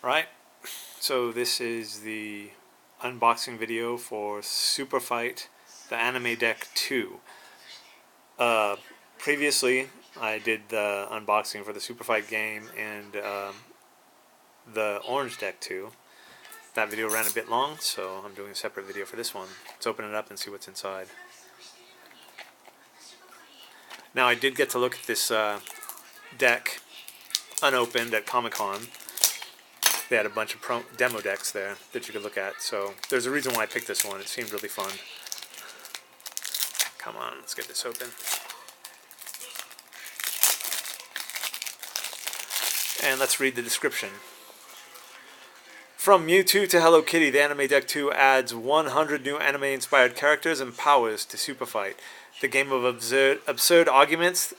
Right, so this is the unboxing video for SuperFight the Anime Deck 2. Uh, Previously, I did the unboxing for the SuperFight game and the Orange Deck 2. That video ran a bit long, so I'm doing a separate video for this one. Let's open it up and see what's inside. Now, I did get to look at this deck unopened at Comic-Con. They had a bunch of demo decks there that you could look at, so there's a reason why I picked this one. It seemed really fun. Come on, let's get this open. And let's read the description. From Mewtwo to Hello Kitty, the Anime Deck 2 adds 100 new anime-inspired characters and powers to SuperFight. The game of absurd arguments.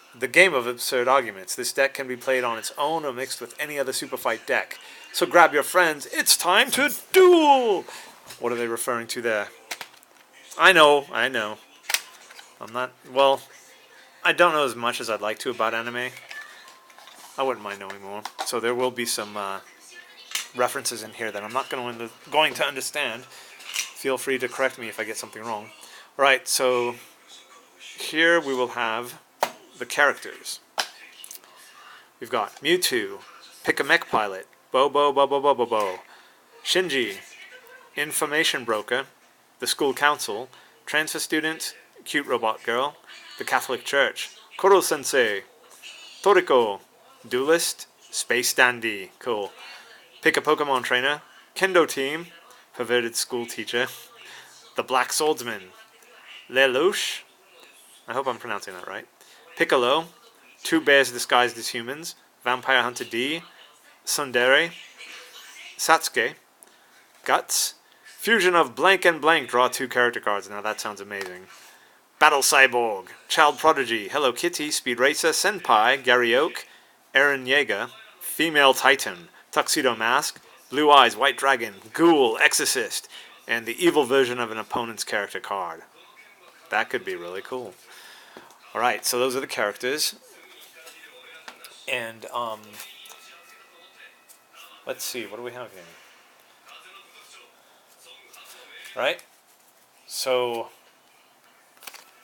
This deck can be played on its own or mixed with any other SuperFight deck. So grab your friends. It's time to duel. What are they referring to there? I know. I'm not. Well, I don't know as much as I'd like to about anime. I wouldn't mind knowing more. So there will be some references in here that I'm not going to understand. Feel free to correct me if I get something wrong. Alright, so here we will have the characters. We've got Mewtwo, Pick a Mech Pilot, Bo. Shinji, Information Broker, the School Council, Transfer Student, Cute Robot Girl, the Catholic Church, Koro Sensei, Toriko, Duelist, Space Dandy, cool. Pick a Pokemon Trainer, Kendo Team, Perverted School Teacher, the Black Swordsman, Lelouch, I hope I'm pronouncing that right, Piccolo, Two Bears Disguised as Humans, Vampire Hunter D, Tsundere, Satsuke, Guts, Fusion of blank and blank, draw 2 character cards. Now that sounds amazing. Battle Cyborg, Child Prodigy, Hello Kitty, Speed Racer, Senpai, Gary Oak, Eren Yeager, Female Titan, Tuxedo Mask, Blue Eyes, White Dragon, Ghoul, Exorcist, and the evil version of an opponent's character card. That could be really cool. Alright, so those are the characters. And, let's see, what do we have here? Right? So,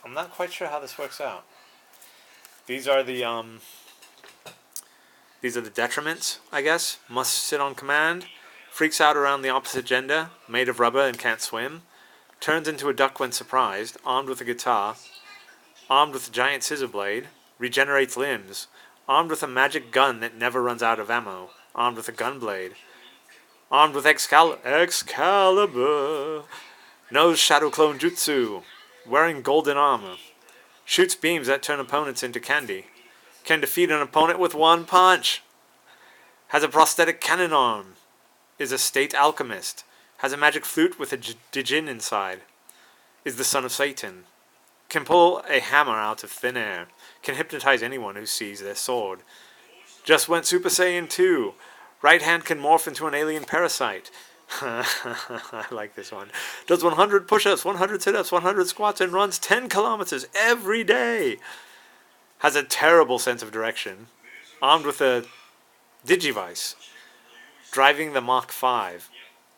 I'm not quite sure how this works out. These are the detriments, I guess. Must sit on command. Freaks out around the opposite gender. Made of rubber and can't swim. Turns into a duck when surprised. Armed with a guitar. Armed with a giant scissor blade. Regenerates limbs. Armed with a magic gun that never runs out of ammo. Armed with a gun blade. Armed with Excalibur. Knows Shadow Clone Jutsu. Wearing golden armor. Shoots beams that turn opponents into candy. Can defeat an opponent with one punch. Has a prosthetic cannon arm. Is a state alchemist. Has a magic flute with a Dijin inside. Is the son of Satan. Can pull a hammer out of thin air. Can hypnotize anyone who sees their sword. Just went Super Saiyan 2. Right hand can morph into an alien parasite. I like this one. Does 100 push-ups, 100 sit-ups, 100 squats, and runs 10 kilometers every day. Has a terrible sense of direction. Armed with a Digivice. Driving the Mach 5.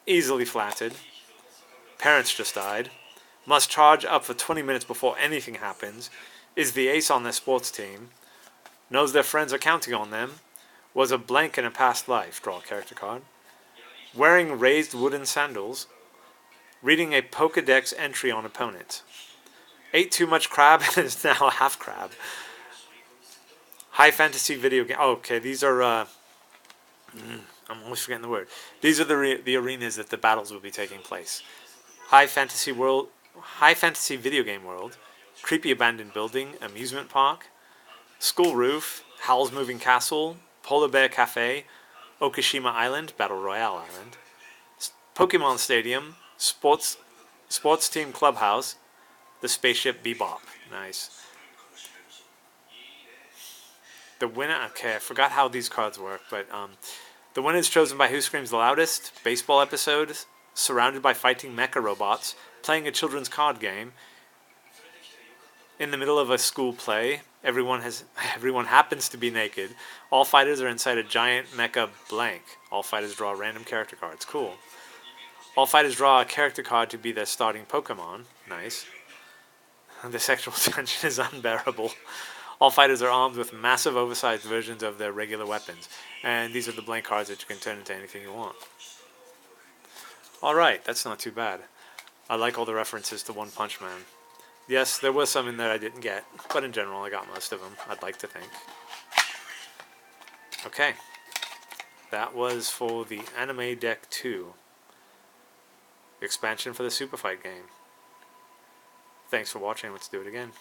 Easily flattered. Parents just died. Must charge up for 20 minutes before anything happens. Is the ace on their sports team. Knows their friends are counting on them. Was a blank in a past life. Draw a character card. Wearing raised wooden sandals. Reading a Pokedex entry on opponent. Ate too much crab and is now a half crab. High fantasy video game. Oh, okay, these are. I'm almost forgetting the word. These are the arenas that the battles will be taking place. High fantasy video game world. Creepy abandoned building. Amusement park. School roof. Howl's Moving Castle. Polar Bear Cafe. Okashima Island. Battle Royale Island. Pokemon Stadium. Sports Team Clubhouse. The Spaceship Bebop. Nice. The winner, okay, I forgot how these cards work, but the winner is chosen by Who Screams the Loudest, baseball episode, surrounded by fighting mecha robots, playing a children's card game, in the middle of a school play, Everyone happens to be naked. All fighters are inside a giant mecha blank. All fighters draw random character cards. Cool. All fighters draw a character card to be their starting Pokemon. Nice. The sexual tension is unbearable. All fighters are armed with massive oversized versions of their regular weapons. And these are the blank cards that you can turn into anything you want. Alright, that's not too bad. I like all the references to One Punch Man. Yes, there was some in there I didn't get, but in general I got most of them, I'd like to think. Okay. That was for the Anime Deck 2. Expansion for the SuperFight game. Thanks for watching, let's do it again.